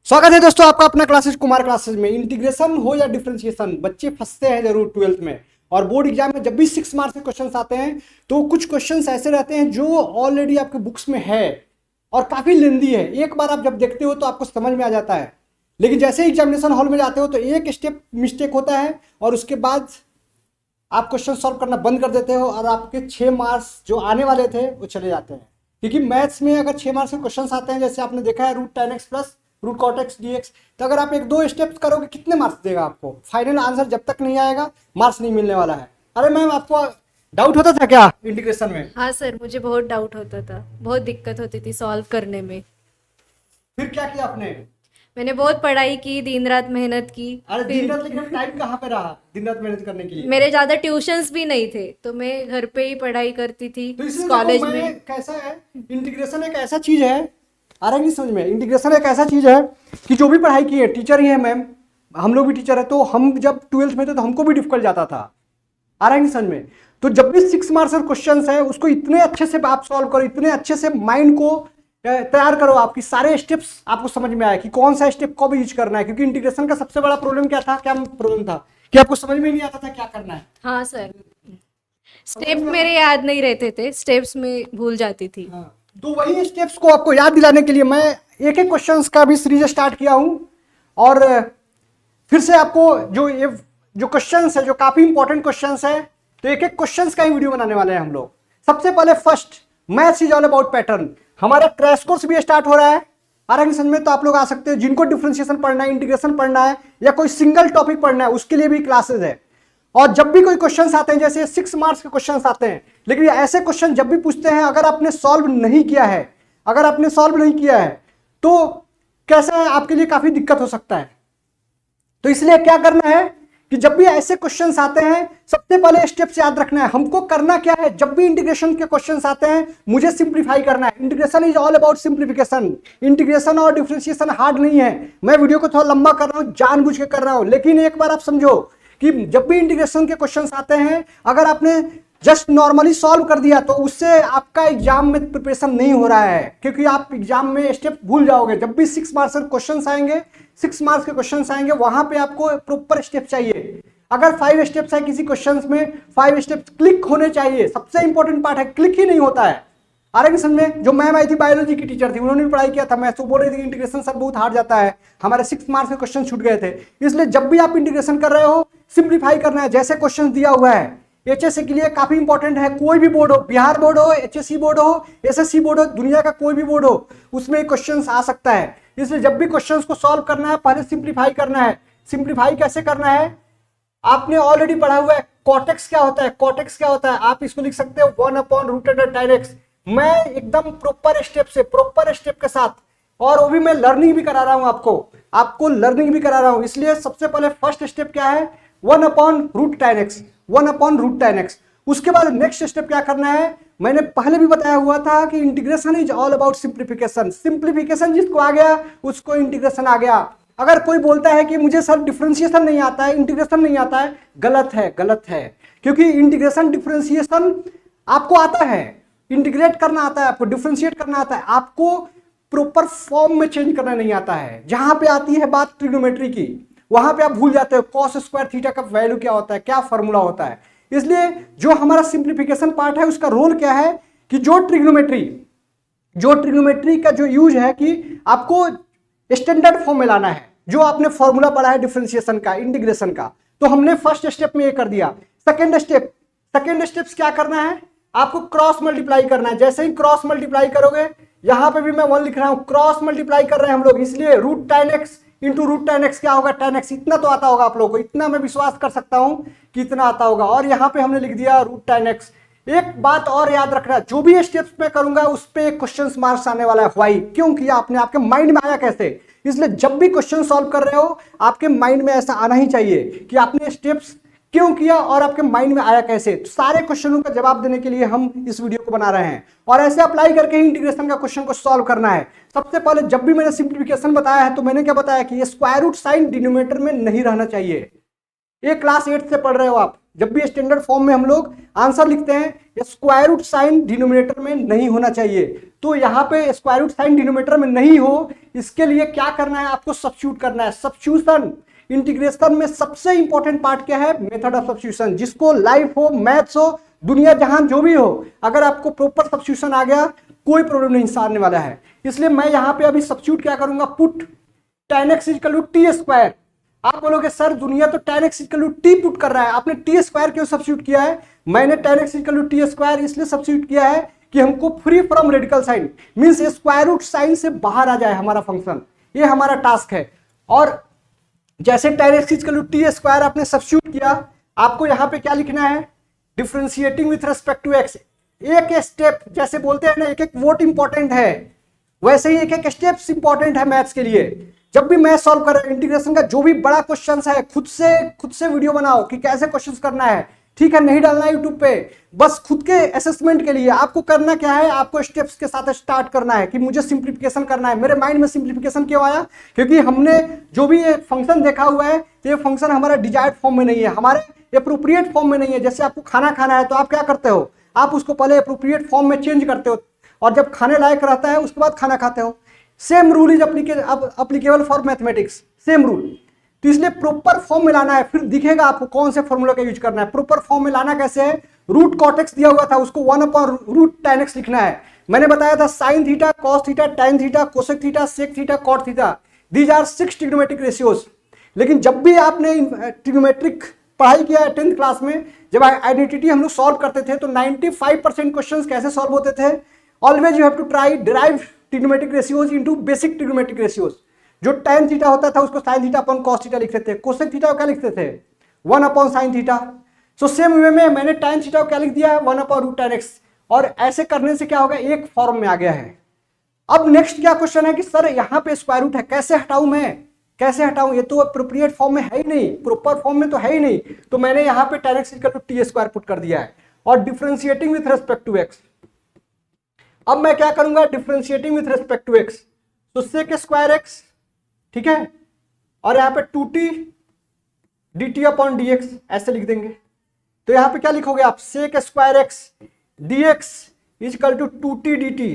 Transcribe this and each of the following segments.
स्वागत है दोस्तों आपका अपना क्लासेस कुमार क्लासेस में। इंटीग्रेशन हो या डिफरेंशिएशन, बच्चे फंसते हैं जरूर ट्वेल्थ में। और बोर्ड एग्जाम में जब भी 6 मार्क्स के क्वेश्चन आते हैं तो कुछ क्वेश्चन ऐसे रहते हैं जो ऑलरेडी आपके बुक्स में है और काफी लेंदी है। एक बार आप जब देखते हो तो आपको समझ में आ जाता है, लेकिन जैसे एग्जामिनेशन हॉल में जाते हो तो एक स्टेप मिस्टेक होता है और उसके बाद आप क्वेश्चन सॉल्व करना बंद कर देते हो और आपके 6 मार्क्स जो आने वाले थे वो चले जाते हैं। क्योंकि मैथ्स में अगर 6 मार्क्स के क्वेश्चन आते हैं, जैसे आपने देखा है root tan x plus root cot X D X, तो अगर आप एक दो स्टेप्स करोगे कितने मार्क्स देगा आपको? फाइनल आंसर जब तक नहीं आएगा मार्क्स नहीं मिलने वाला है। अरे मैम, आपको डाउट होता था क्या इंटीग्रेशन में? हाँ सर, मुझे बहुत डाउट होता था, बहुत दिक्कत होती थी सॉल्व करने में। फिर क्या किया आपने? मैंने बहुत पढ़ाई की, दिन रात मेहनत की। अरे दिन फिर रात, लेकिन टाइम कहाँ पे रहा दिन रात मेहनत करने के लिए? मेरे ज़्यादा ट्यूशंस भी नहीं थे, तो मैं घर पे ही पढ़ाई करती थी तो इसलिए कॉलेज देखो, मैं में। कैसा है, इंटीग्रेशन एक ऐसा चीज है, आ रहा है नहीं समझ में? इंटीग्रेशन एक ऐसा चीज है कि जो भी पढ़ाई की है, टीचर ही है मैम, हम लोग भी टीचर है, तो हम जब ट्वेल्थ में थे तो हमको भी डिफिकल्ट जाता था। आ रहा है नहीं समझ में? तो जब भी 6 मार्क्स क्वेश्चन है उसको इतने अच्छे से आप सॉल्व करो, इतने अच्छे से माइंड को तैयार करो, आपकी सारे स्टेप्स आपको समझ में आए कि कौन सा स्टेप कब यूज करना है। क्योंकि इंटीग्रेशन का सबसे बड़ा प्रॉब्लम क्या था, क्या प्रॉब्लम था कि आपको समझ में नहीं आता था क्या करना है। हाँ सर, स्टेप मेरे याद नहीं रहते थे, स्टेप्स में भूल जाती थी। हाँ, तो वही स्टेप्स को आपको याद दिलाने के लिए मैं एक एक क्वेश्चंस का भी सीरीज स्टार्ट किया हूं। और फिर से आपको जो क्वेश्चंस है, जो काफी इंपॉर्टेंट क्वेश्चंस है, तो एक एक क्वेश्चंस का ही वीडियो बनाने वाले हैं हम लोग। सबसे पहले first, maths is all about pattern. हमारा क्रैश कोर्स भी स्टार्ट हो रहा है आरंग में, तो आप लोग आ सकते हो। जिनको डिफरेंशिएशन पढ़ना है, इंटीग्रेशन पढ़ना है, या कोई सिंगल टॉपिक पढ़ना है, उसके लिए भी क्लासेस है। और जब भी कोई क्वेश्चन आते हैं, जैसे 6 मार्क्स के क्वेश्चन आते हैं, लेकिन ऐसे क्वेश्चन जब भी पूछते हैं, अगर आपने सॉल्व नहीं किया है, तो कैसा है, आपके लिए काफी दिक्कत हो सकता है। तो इसलिए क्या करना है कि जब भी ऐसे क्वेश्चंस आते हैं, सबसे पहले स्टेप्स याद रखना है। हमको करना क्या है, जब भी इंटीग्रेशन के क्वेश्चंस आते हैं मुझे सिंप्लीफाई करना है। Integration is all about simplification. Integration और डिफरेंशिएशन हार्ड नहीं है। मैं वीडियो को थोड़ा लंबा कर रहा हूं, जानबूझ के कर रहा हूं, लेकिन एक बार आप समझो कि जब भी इंटीग्रेशन के क्वेश्चंस आते हैं, अगर आपने जस्ट नॉर्मली सॉल्व कर दिया तो उससे आपका एग्जाम में प्रिपरेशन नहीं हो रहा है, क्योंकि आप एग्जाम में स्टेप भूल जाओगे। जब भी 6 मार्क्स के क्वेश्चन आएंगे, 6 मार्क्स के क्वेश्चन आएंगे, वहां पे आपको प्रॉपर स्टेप चाहिए। अगर 5 स्टेप्स है किसी क्वेश्चन में, 5 स्टेप्स क्लिक होने चाहिए। सबसे इंपॉर्टेंट पार्ट है, क्लिक ही नहीं होता है। आ रहा है समझ में? जो मैम आई थी, बायोलॉजी की टीचर थी, उन्होंने भी पढ़ाई किया था। मैं तो बोल रही थी इंटीग्रेशन सब बहुत हार्ड जाता है, हमारे 6 मार्क्स के क्वेश्चन छूट गए थे। इसलिए जब भी आप इंटीग्रेशन कर रहे हो, सिंप्लीफाई करना है। जैसे क्वेश्चन दिया हुआ है, एचएससी के लिए काफी इंपॉर्टेंट है। कोई भी बोर्ड हो, बिहार बोर्ड हो, एचएससी बोर्ड हो, एसएससी बोर्ड हो, दुनिया का कोई भी बोर्ड हो, उसमें क्वेश्चन आ सकता है। इसलिए जब भी क्वेश्चन को सॉल्व करना है, पहले सिंप्लीफाई करना है। सिंप्लीफाई कैसे करना है, आपने ऑलरेडी पढ़ा हुआ है। कॉटेक्स क्या होता है, कॉटेक्स क्या होता है, आप इसको लिख सकते हो 1/√tan x। मैं एकदम प्रॉपर स्टेप के साथ, और वो भी मैं लर्निंग भी करा रहा हूं आपको लर्निंग भी करा रहा हूं। इसलिए सबसे पहले फर्स्ट स्टेप क्या है, 1/√tan x। उसके बाद नेक्स्ट स्टेप क्या करना है, मैंने पहले भी बताया हुआ था कि integration is all about simplification. Simplification जिसको आ गया उसको इंटीग्रेशन आ गया। अगर कोई बोलता है कि मुझे सर डिफरेंशिएशन नहीं आता है, इंटीग्रेशन नहीं आता है, गलत है। क्योंकि इंटीग्रेशन डिफरेंशिएशन आपको आता है, इंटीग्रेट करना आता है आपको, डिफरेंशिएट करना आता है आपको, प्रॉपर फॉर्म में चेंज करना नहीं आता है। जहां पे आती है बात ट्रिग्नोमेट्री की, वहां पे आप भूल जाते हो cos स्क्वायर थीटा का वैल्यू क्या होता है, क्या फॉर्मूला होता है। इसलिए जो हमारा सिंप्लीफिकेशन पार्ट है, उसका रोल क्या है कि जो ट्रिग्नोमेट्री का जो यूज है कि आपको स्टैंडर्ड फॉर्म में लाना है। जो आपने फॉर्मूला पढ़ा है डिफरेंशिएशन का, इंटीग्रेशन का, तो हमने फर्स्ट स्टेप में ये कर दिया। सेकंड स्टेप्स क्या करना है, आपको क्रॉस मल्टीप्लाई करना है। जैसे ही क्रॉस मल्टीप्लाई करोगे, यहां पे भी मैं 1 लिख रहा हूं, क्रॉस मल्टीप्लाई कर रहे हैं हम लोग, इसलिए √tan x into √tan x क्या होगा, tan x। इतना तो आता होगा आप लोगों को, इतना मैं विश्वास कर सकता हूं कि इतना आता होगा। और यहां पे हमने लिख दिया √tan x। एक बात और याद रखना, जो भी स्टेप्स मैं करूंगा उस पे क्वेश्चन मार्क्स आने वाला है। व्हाई, क्यों किया आपने, आपके माइंड में आया कैसे। इसलिए जब भी क्वेश्चन सॉल्व कर रहे हो, आपके माइंड में ऐसा आना ही चाहिए कि आपने स्टेप्स क्यों किया और आपके माइंड में आया कैसे। तो सारे क्वेश्चनों का जवाब देने के लिए हम इस वीडियो को बना रहे हैं, और ऐसे अप्लाई करके ही इंटीग्रेशन का क्वेश्चन को सॉल्व करना है। सबसे पहले जब भी मैंने सिंप्लीफिकेशन बताया है, तो मैंने क्या बताया कि ये स्क्वायर रूट साइन डिनोमिनेटर में नहीं रहना चाहिए। ये क्लास 8 से पढ़ रहे हो आप, जब भी स्टैंडर्ड फॉर्म में हम लोग आंसर लिखते हैं स्क्वायर रूट साइन डिनोमिनेटर में नहीं होना चाहिए। तो यहाँ पे स्क्वायर रूट साइन डिनोमिनेटर में नहीं हो, इसके लिए क्या करना है, आपको सब्स्टिट्यूट करना है। सब्स्टिट्यूशन इंटीग्रेशन में सबसे इंपॉर्टेंट पार्ट क्या है, मेथड ऑफ सब्स्टिट्यूशन। जिसको लाइफ हो, मैथ्स हो, दुनिया जहां जो भी हो, अगर आपको प्रॉपर सब्स्टिट्यूशन आ गया कोई प्रॉब्लम नहीं सारने वाला है। इसलिए मैं यहां पे अभी सब्स्टिट्यूट क्या करूंगा, put tan x equal to T square. आप बोलोगे सर दुनिया तो tan x equal to T put कर रहा है, आपने टी स्क्वायर क्यों सब्स्टिट्यूट किया है? मैंने tan x equal to T square इसलिए सब्स्टिट्यूट किया है कि हमको free from radical sign means square root sign से बाहर आ जाए हमारा फंक्शन, ये हमारा टास्क है। और जैसे tan x equal to T square आपने सब्स्टिट्यूट किया, आपको यहां पे क्या लिखना है, differentiating with respect to x। एक स्टेप, जैसे बोलते हैं ना एक एक वोट इंपॉर्टेंट है, वैसे ही एक एक स्टेप्स इंपॉर्टेंट है मैथ्स के लिए। जब भी मैथ सॉल्व कर रहे हैं इंटीग्रेशन का जो भी बड़ा क्वेश्चन है, खुद से वीडियो बनाओ कि कैसे क्वेश्चन करना है, ठीक है, नहीं डालना यूट्यूब पे, बस खुद के असेसमेंट के लिए। आपको करना क्या है, आपको स्टेप्स के साथ स्टार्ट करना है कि मुझे सिंप्लीफिकेशन करना है। मेरे माइंड में सिंप्लीफिकेशन क्यों आया, क्योंकि हमने जो भी ये फंक्शन देखा हुआ है, ये फंक्शन हमारा डिजायर्ड फॉर्म में नहीं है, हमारे एप्रोप्रिएट फॉर्म में नहीं है। जैसे आपको खाना खाना है तो आप क्या करते हो, आप उसको पहले एप्रोप्रिएट फॉर्म में चेंज करते हो, और जब खाने लायक रहता है उसके बाद खाना खाते हो। Same rule is applicable for mathematics, same rule. तो इसलिए प्रॉपर फॉर्म में लाना है, फिर दिखेगा आपको कौन से फॉर्मूला का यूज करना है। प्रॉपर फॉर्म में लाना कैसे है, रूट कॉट एक्स दिया हुआ था, उसको 1/√tan x लिखना है। मैंने बताया था sine theta, cos theta, tan theta, cosec theta, sec theta, cot theta, these are 6 trigonometric ratios. लेकिन जब भी आपने ट्रिग्नोमेट्रिक पढ़ाई किया है 10th क्लास में, जब आइडेंटिटी हम लोग सॉल्व करते थे तो 95% क्वेश्चंस कैसे सॉल्व होते थे, always you have to try derive trigonometric ratios into basic trigonometric ratios. जो tan थीटा होता था उसको sin theta upon cos theta लिखते थे, कोसेक थीटा को क्या लिखते थे, 1/sin theta. So same way में मैंने tan थीटा को क्या लिख दिया है, 1/√tan x। और ऐसे करने से क्या होगा, एक फॉर्म में आ गया है। अब नेक्स्ट क्या क्वेश्चन है कि सर यहाँ पे स्क्वायर रूट है, कैसे हटाऊं मैं, कैसे हटाऊं, ये तो अप्रोप्रिएट फॉर्म में है ही नहीं, प्रॉपर फॉर्म में तो है ही नहीं। तो मैंने यहाँ पे tan x equal to T square put कर दिया है, और differentiating with respect to x। अब मैं क्या करूंगा, differentiating with respect to x, तो सेक स्क्वायर x, ठीक है, और यहाँ पे 2t dt अपॉन dx ऐसे लिख देंगे। तो यहाँ पे क्या लिखोगे आप, sec square x dx equal to 2t dt।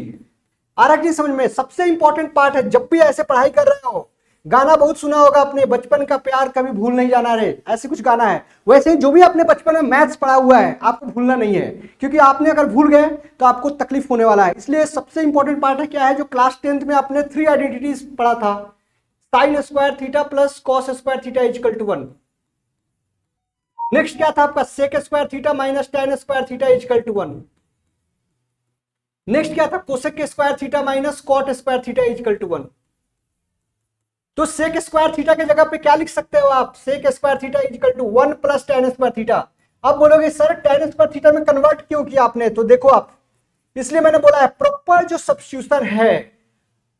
आ रहा कि समझ में, सबसे इंपॉर्टेंट पार्ट है। जब भी ऐसे पढ़ाई कर रहे हो, गाना बहुत सुना होगा अपने, बचपन का प्यार कभी भूल नहीं जाना रे, ऐसे कुछ गाना है। वैसे ही जो भी आपने बचपन में मैथ्स पढ़ा हुआ है आपको भूलना नहीं है, क्योंकि आपने अगर भूल गए तो आपको तकलीफ होने वाला है। इसलिए सबसे इंपॉर्टेंट पार्ट है क्या है, जो क्लास 10th में आपने 3 आइडेंटिटीज पढ़ा था, sine square theta plus cos square theta equal to 1। Next क्या था आपका, sec square theta minus tan square theta equal to 1। Next क्या था, cosec square theta minus cot square theta equal to 1। तो सेक स्क्वायर थीटा के जगह पे क्या लिख सकते हो आप, sec square theta equal to 1 plus tan square theta. अब बोलोगे सर टैन स्क्वायर थीटा में कन्वर्ट क्यों किया आपने, तो देखो आप, इसलिए मैंने बोला है प्रॉपर जो सब्स्टिट्यूशन है।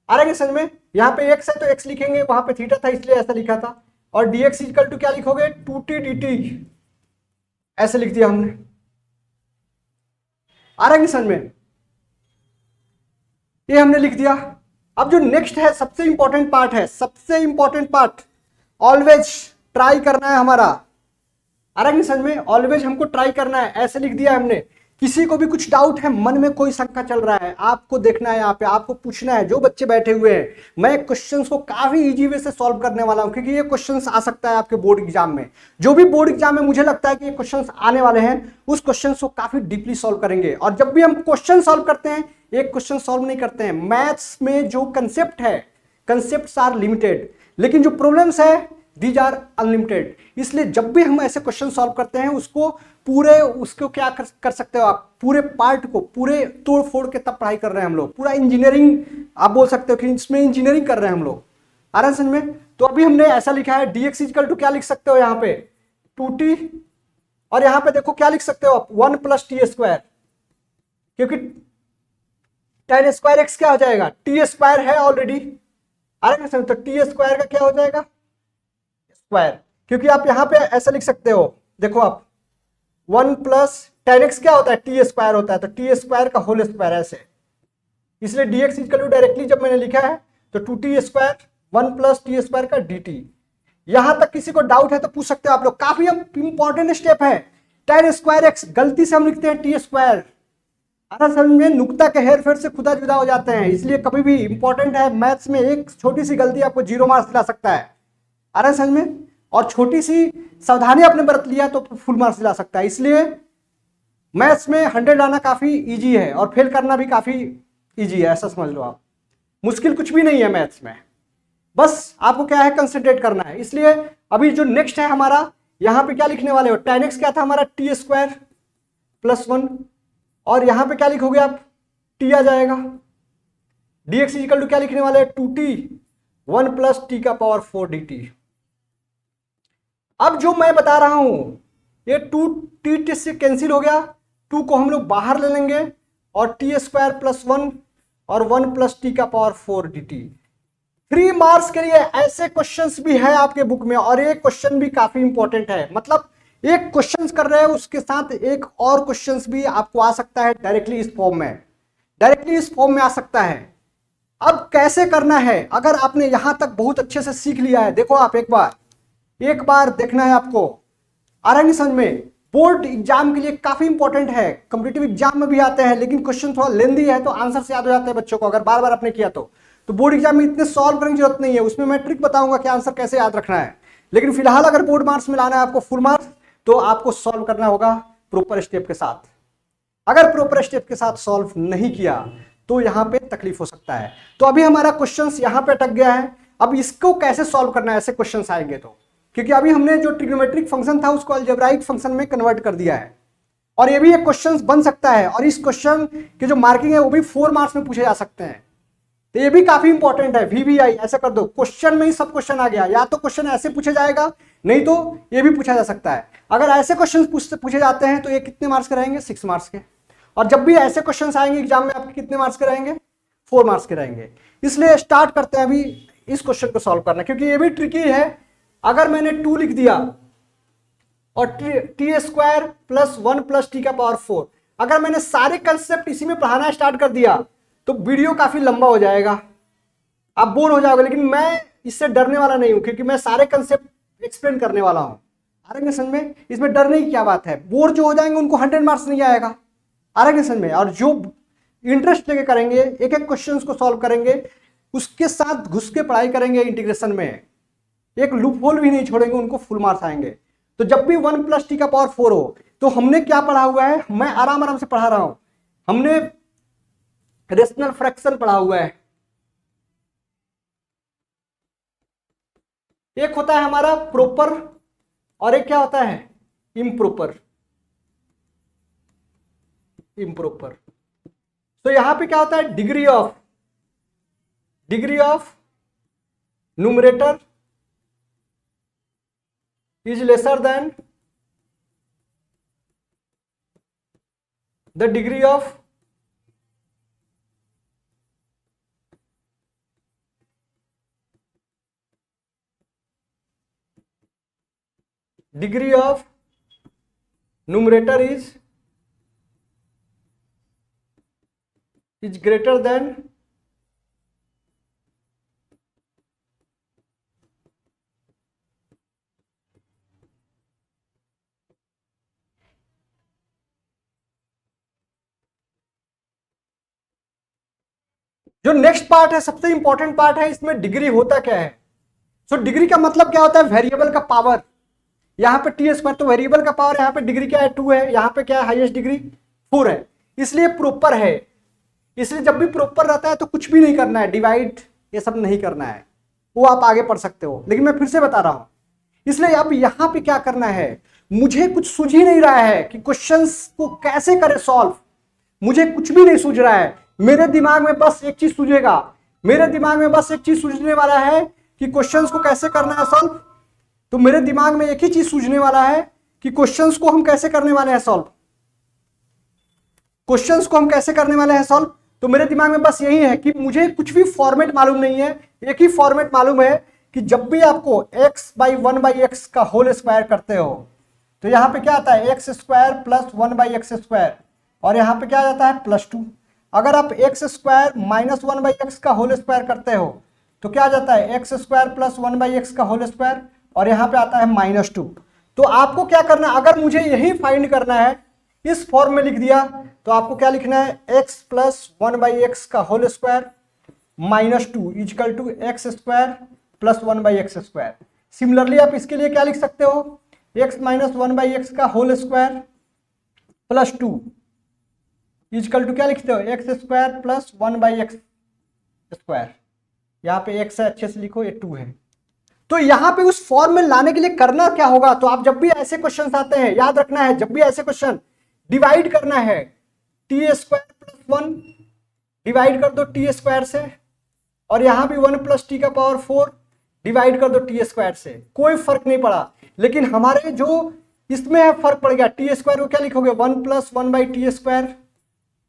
आ रहा है समझ में, यहाँ पे x है तो x लिखेंगे, वहां पे थीटा था इसलिए ऐसा लिखा था, और dx इक्वल टू क्या लिखोगे, 2t dt ऐसे लिख दिया हमने। आ रहा है समझ में, ये हमने लिख दिया। अब जो नेक्स्ट है सबसे इंपॉर्टेंट पार्ट है, सबसे इंपॉर्टेंट पार्ट, ऑलवेज ट्राई करना है हमारा। आ रहा है समझ में, ऑलवेज हमको ट्राई करना है, ऐसे लिख दिया हमने। किसी को भी कुछ डाउट है, मन में कोई शंका चल रहा है, आपको देखना है, यहाँ पे आपको पूछना है। जो बच्चे बैठे हुए हैं, मैं क्वेश्चंस को काफी इजी वे से सॉल्व करने वाला हूँ, क्योंकि ये क्वेश्चंस आ सकता है आपके बोर्ड एग्जाम में। जो भी बोर्ड एग्जाम में मुझे लगता है कि ये क्वेश्चंस आने वाले हैं, उस क्वेश्चंस को काफी डीपली सॉल्व करेंगे। और जब भी हम क्वेश्चन सॉल्व करते हैं, एक क्वेश्चन सॉल्व नहीं करते हैं। मैथ्स में जो कंसेप्ट है, कंसेप्ट्स आर लिमिटेड, लेकिन जो प्रॉब्लम्स है दीज आर अनलिमिटेड। इसलिए जब भी हम ऐसे क्वेश्चन सॉल्व करते हैं, उसको पूरे, उसको क्या कर सकते हो आप, पूरे पार्ट को पूरे तोड़ फोड़ के तब पढ़ाई कर रहे हैं हम लोग। पूरा इंजीनियरिंग आप बोल सकते हो कि इसमें इंजीनियरिंग कर रहे हैं हम लोग। आ रहा है समझ में, तो अभी हमने ऐसा लिखा है, dx इक्वल टू क्या लिख सकते हो यहाँ पे, 2t, और यहाँ पे देखो क्या लिख सकते हो आप, 1 प्लस टी स्क्वायर, क्योंकि tan स्क्वायर x क्या हो जाएगा, टी स्क्वायर है ऑलरेडी। आ रहा है, तो टी स्क्वायर का क्या हो जाएगा, स्क्वायर, क्योंकि आप यहाँ पे ऐसा लिख सकते हो, देखो आप 1 प्लस tan x क्या होता है, टी स्क्वायर होता है, तो टी स्क्वायर का होल स्क्वायर ऐसे। इसलिए dx इक्वल टू डायरेक्टली जब मैंने लिखा है तो 2t square 1 plus T square का dt। यहां तक किसी को डाउट है तो पूछ सकते हो आप लोग, काफी इंपॉर्टेंट स्टेप है। tan स्क्वायर एक्स गलती से हम लिखते हैं टी स्क्वायर। अगर समझ में नुक्ता के हेर फेर से खुदा जुदा हो जाते हैं, इसलिए कभी भी इंपॉर्टेंट है मैथ्स में एक छोटी सी गलती आपको 0 मार्क्स दिला सकता है। आ रहा है समझ में? और छोटी सी सावधानी आपने बरत लिया तो फुल मार्क्स दिला सकता है। इसलिए मैथ्स में 100 लाना काफी इजी है और फेल करना भी काफी इजी है, ऐसा समझ लो आप। मुश्किल कुछ भी नहीं है मैथ्स में, बस आपको क्या है कंसंट्रेट करना है। इसलिए अभी जो नेक्स्ट है हमारा, यहां पे क्या लिखने वाले हो, tan x क्या था हमारा टी स्क्वायर प्लस 1, और यहां पे क्या लिखोगे आप, टी आ जाएगा। dx इक्वल टू क्या लिखने वाले, 2t 1 प्लस टी का पावर 4 dt। अब जो मैं बता रहा हूं ये 2t से कैंसिल हो गया, 2 को हम लोग बाहर ले लेंगे और टी स्क्वायर प्लस 1 और 1 प्लस टी का पावर 4 dt। 3 मार्क्स के लिए ऐसे क्वेश्चंस भी है आपके बुक में, और एक क्वेश्चन भी काफी इंपॉर्टेंट है। मतलब एक क्वेश्चन कर रहे हैं उसके साथ एक और क्वेश्चंस भी आपको आ सकता है डायरेक्टली इस फॉर्म में, डायरेक्टली इस फॉर्म में आ सकता है। अब कैसे करना है, अगर आपने यहां तक बहुत अच्छे से सीख लिया है, देखो आप एक बार देखना है आपको, आ रहा है समझ में। बोर्ड एग्जाम के लिए काफी इंपॉर्टेंट है, कॉम्पिटिटिव एग्जाम में भी आते हैं, लेकिन क्वेश्चन थोड़ा लेंदी है तो आंसर से याद हो जाते हैं बच्चों को, अगर बार बार आपने किया तो बोर्ड एग्जाम में इतने सॉल्व करने की जरूरत नहीं है। उसमें मैं ट्रिक बताऊंगा कि आंसर कैसे याद रखना है, लेकिन फिलहाल अगर बोर्ड मार्क्स में लाना है आपको फुल मार्क्स, तो आपको सॉल्व करना होगा प्रॉपर स्टेप के साथ। अगर प्रॉपर स्टेप के साथ सॉल्व नहीं किया तो यहां पे तकलीफ हो सकता है। तो अभी हमारा क्वेश्चंस यहां पे अटक गया है, अब इसको कैसे सॉल्व करना है, ऐसे क्वेश्चंस आएंगे तो, क्योंकि अभी हमने जो ट्रिग्नोमेट्रिक फंक्शन था उसको अलजेब्राइक फंक्शन में कन्वर्ट कर दिया है, और ये भी एक क्वेश्चन बन सकता है, और इस क्वेश्चन की जो मार्किंग है वो भी 4 मार्क्स में पूछे जा सकते हैं। तो ये भी काफी इंपॉर्टेंट है, VVI ऐसा कर दो, क्वेश्चन में ही सब क्वेश्चन आ गया, या तो क्वेश्चन ऐसे पूछा जाएगा, नहीं तो ये भी पूछा जा सकता है। अगर ऐसे क्वेश्चन पूछे जाते हैं तो ये कितने मार्क्स के रहेंगे, 6 मार्क्स के, और जब भी ऐसे क्वेश्चन आएंगे एग्जाम में आपके कितने मार्क्स के रहेंगे, 4 मार्क्स के रहेंगे। इसलिए स्टार्ट करते हैं अभी इस क्वेश्चन को सॉल्व करना, क्योंकि ये भी ट्रिकी है। अगर मैंने 2 लिख दिया और T square plus 1 plus T का पावर 4, अगर मैंने सारे कंसेप्ट इसी में पढ़ाना स्टार्ट कर दिया तो वीडियो काफी लंबा हो जाएगा, आप बोर हो जाओगे। लेकिन मैं इससे डरने वाला नहीं हूं, क्योंकि मैं सारे कंसेप्ट एक्सप्लेन करने वाला हूं। आ रहा है समझ में? इसमें डरने की क्या बात है, बोर जो हो जाएंगे उनको 100 मार्क्स नहीं आएगा। आ रहा है समझ में? और जो इंटरेस्ट लेके करेंगे, एक एक क्वेश्चन को सॉल्व करेंगे, उसके साथ घुस के पढ़ाई करेंगे इंटीग्रेशन में, एक लूप होल भी नहीं छोड़ेंगे, उनको फुल मार्क्स आएंगे। तो जब भी 1 प्लस टी का पावर 4 हो, तो हमने क्या पढ़ा हुआ है, मैं आराम से पढ़ा रहा हूं, हमने रेशनल फ्रैक्शन पढ़ा हुआ है। एक होता है हमारा प्रॉपर और एक क्या होता है, इम्प्रॉपर। तो यहां पे क्या होता है, degree of numerator is lesser than the degree of numerator is greater than जो नेक्स्ट पार्ट है, सबसे इंपॉर्टेंट पार्ट है, इसमें डिग्री होता क्या है। सो डिग्री का मतलब क्या होता है, वेरिएबल का पावर। यहाँ पे टी स्क्वायर तो वेरिएबल का पावर, यहाँ पे डिग्री क्या है 2 है, यहाँ पे क्या है हाईएस्ट डिग्री 4 है, इसलिए प्रॉपर है। इसलिए जब भी प्रॉपर रहता है तो कुछ भी नहीं करना है, डिवाइड ये सब नहीं करना है, वो आप आगे पढ़ सकते हो, लेकिन मैं फिर से बता रहा हूं। इसलिए अब यहाँ पे क्या करना है, मुझे कुछ सूझ ही नहीं रहा है कि क्वेश्चंस को कैसे करें सॉल्व, मुझे कुछ भी नहीं सूझ रहा है। मेरे दिमाग में बस एक चीज सूझेगा, मेरे दिमाग में बस एक चीज सूझने वाला है कि क्वेश्चंस को कैसे करना है सॉल्व। तो मेरे दिमाग में एक ही चीज सूझने वाला है कि क्वेश्चंस को हम कैसे करने वाले हैं सॉल्व, क्वेश्चंस को हम कैसे करने वाले हैं सॉल्व। तो मेरे दिमाग में बस यही है कि मुझे कुछ भी फॉर्मेट मालूम नहीं है, एक ही फॉर्मेट मालूम है कि जब भी आपको x/1/x का होल स्क्वायर करते हो तो यहाँ पे क्या आता है, x square plus 1/x square, और यहाँ पे क्या आ जाता है +2। अगर आप x स्क्वायर माइनस 1/x का होल स्क्वायर करते हो तो क्या आ जाता है x स्क्वायर प्लस 1/x का होल स्क्वायर, और यहाँ पे आता है -2। तो आपको क्या करना, अगर मुझे यही फाइंड करना है, इस फॉर्म में लिख दिया, तो आपको क्या लिखना है, x प्लस 1/x का whole square -2 equal to x square plus 1/x²। Similarly आप इसके लिए क्या लिख सकते हो, x माइनस 1/x का whole square plus 2 equal to क्या लिखते हो, x² प्लस 1/x²। यहाँ पे x है, अच्छे से लिखो, ये 2 है। तो यहाँ पे उस फॉर्म में लाने के लिए करना क्या होगा, तो आप जब भी ऐसे क्वेश्चन आते हैं, याद रखना है, जब भी ऐसे क्वेश्चन डिवाइड करना है, t² प्लस 1 डिवाइड कर दो t² से, और यहां भी 1 प्लस टी का पावर 4 डिवाइड कर दो t² से, कोई फर्क नहीं पड़ा। लेकिन हमारे जो इसमें है फर्क पड़ गया, t² को क्या लिखोगे, 1 प्लस 1/t²,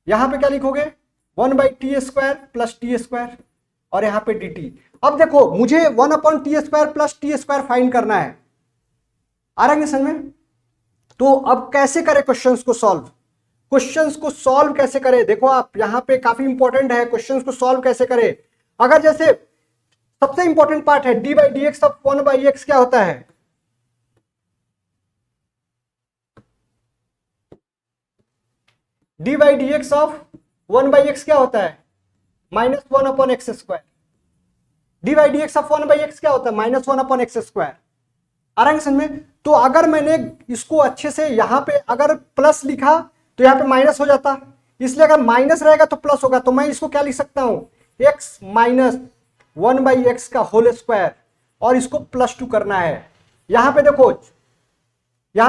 यहां पे क्या लिखोगे 1/t² प्लस t², और यहां पे dt। अब देखो मुझे 1/t² प्लस t² फाइंड करना है, आ रहा है समझ में। तो अब कैसे करें क्वेश्चंस को सॉल्व, क्वेश्चंस को सॉल्व कैसे करें, देखो आप यहां पे काफी इंपॉर्टेंट है, क्वेश्चंस को सॉल्व कैसे करें। अगर जैसे सबसे इंपॉर्टेंट पार्ट है d/dx ऑफ 1/x क्या होता है, d/dx ऑफ 1/x क्या होता है, -1/x²। d/dx ऑफ 1/x क्या होता है, -1/x²। आ रहा है समझ में। तो अगर मैंने इसको अच्छे से यहां पे अगर प्लस लिखा तो यहां पे माइनस हो जाता, इसलिए अगर माइनस रहेगा तो प्लस होगा, तो मैं इसको क्या लिख सकता हूं, x माइनस 1/x का होल स्क्वायर, और इसको +2 करना है। यहां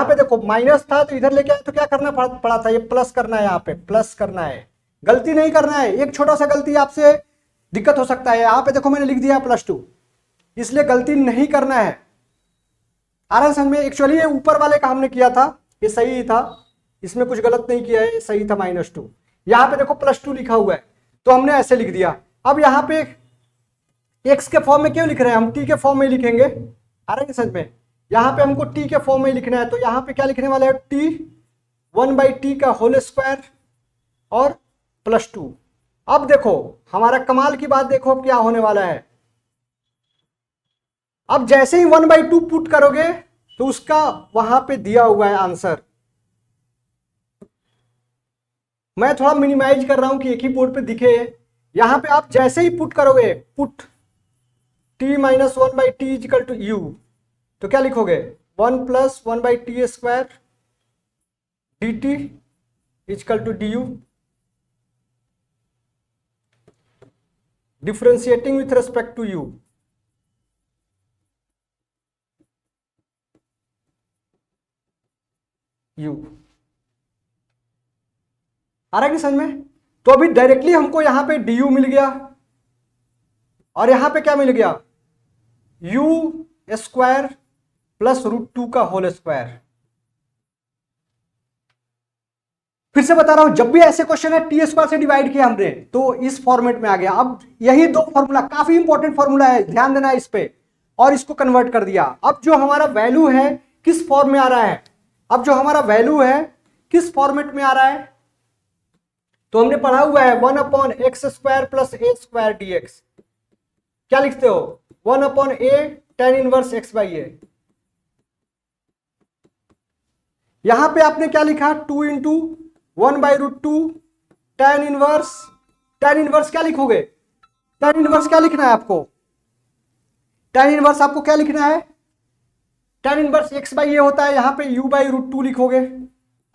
पे देखो माइनस था तो इधर लेके आए तो क्या करना पड़ा था, ये प्लस करना है, यहाँ पे प्लस करना है, गलती नहीं करना है। एक छोटा सा गलती आपसे दिक्कत हो सकता है, यहाँ पे देखो मैंने लिख दिया +2, इसलिए गलती नहीं करना है। आराम में एक्चुअली ये ऊपर वाले का हमने किया था, ये सही ही था, इसमें कुछ गलत नहीं किया है, सही था -2। यहाँ पे देखो +2 लिखा हुआ है तो हमने ऐसे लिख दिया। अब यहाँ पे x के फॉर्म में क्यों लिख रहे हैं, हम t के फॉर्म में लिखेंगे, आ रहा है समझ में। यहाँ पे हमको t के फॉर्म में लिखना है, तो यहाँ पे क्या लिखने वाले हैं, t 1/t का होल स्क्वायर और +2। अब देखो हमारा कमाल की बात देखो क्या होने वाला है। अब जैसे ही 1/2 पुट करोगे तो उसका वहां पे दिया हुआ है आंसर। मैं थोड़ा मिनिमाइज कर रहा हूं कि एक ही बोर्ड पे दिखे। यहां पे आप जैसे ही पुट करोगे, put t minus 1/t equal to u, तो क्या लिखोगे 1 plus 1/t² dt equal to du, differentiating with respect to u। आ रहा है कि समझ में। तो अभी डायरेक्टली हमको यहां पे du मिल गया, और यहां पे क्या मिल गया, u² प्लस √2 का होल स्क्वायर। फिर से बता रहा हूं, जब भी ऐसे क्वेश्चन है t² से डिवाइड किया हमने तो इस फॉर्मेट में आ गया। अब यही दो फॉर्मूला, काफी इंपॉर्टेंट फॉर्मूला है, ध्यान देना इस पे, और इसको कन्वर्ट कर दिया। अब जो हमारा वैल्यू है किस फॉर्म में आ रहा है, अब जो हमारा वैल्यू है किस फॉर्मेट में आ रहा है, तो हमने पढ़ा हुआ है 1/x² प्लस a² dx। क्या लिखते हो, 1/a tan इनवर्स x/a। यहां पे आपने क्या लिखा, 2 इंटू 1/√2 tan इनवर्स क्या लिखोगे, tan इनवर्स क्या लिखना है आपको, tan इनवर्स आपको क्या लिखना है, tan इनवर्स x/a होता है, यहां पे u/√2 लिखोगे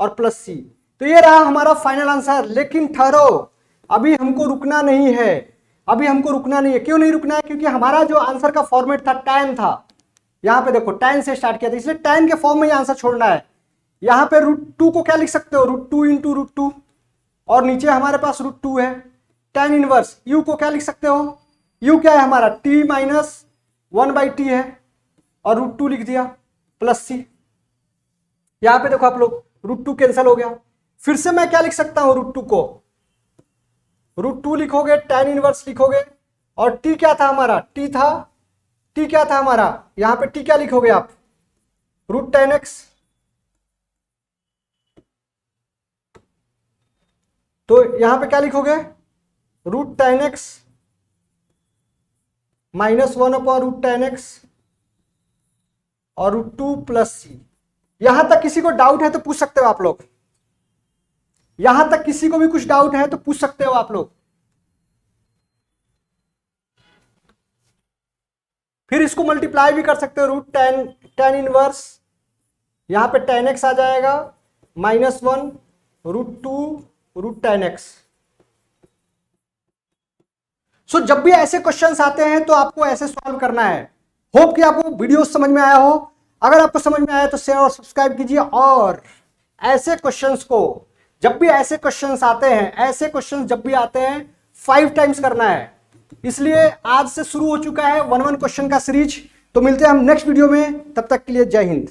और प्लस c। तो ये रहा हमारा फाइनल आंसर। लेकिन ठहरो, अभी हमको रुकना नहीं है, अभी हमको रुकना नहीं है। क्यों नहीं रुकना है, क्योंकि हमारा जो आंसर का फॉर्मेट था tan था, यहां पे देखो tan से स्टार्ट किया था, इसलिए tan के फॉर्म में ये आंसर छोड़ना है। यहां पे √2 को क्या लिख सकते हो, √2 इंटू √2, और नीचे हमारे पास √2 है। tan इनवर्स u को क्या लिख सकते हो, u क्या है हमारा t माइनस 1/t है, और √2 लिख दिया प्लस c। यहां पे देखो आप लोग √2 कैंसिल हो गया। फिर से मैं क्या लिख सकता हूं, √2 को √2 लिखोगे, tan इनवर्स लिखोगे, और t क्या था हमारा, t क्या था हमारा, यहां पे t क्या लिखोगे आप, √tan x। तो यहां पे क्या लिखोगे, √tan x -1/√tan x और √2 प्लस c। यहां तक किसी को डाउट है तो पूछ सकते हो आप लोग, यहां तक किसी को भी कुछ डाउट है तो पूछ सकते हो आप लोग। फिर इसको मल्टीप्लाई भी कर सकते हो, √10 इनवर्स, यहां पे 10x आ जाएगा, -1 √2 √10x। सो जब भी ऐसे क्वेश्चंस आते हैं तो आपको ऐसे सॉल्व करना है। होप कि आपको वीडियो समझ में आया हो। अगर आपको समझ में आया तो शेयर और सब्सक्राइब कीजिए, और ऐसे क्वेश्चंस को जब भी ऐसे क्वेश्चंस आते हैं, ऐसे क्वेश्चंस जब भी आते हैं 5 टाइम्स करना है। इसलिए आज से शुरू हो चुका है 1-1 क्वेश्चन का सीरीज। तो मिलते हैं हम नेक्स्ट वीडियो में, तब तक के लिए जय हिंद।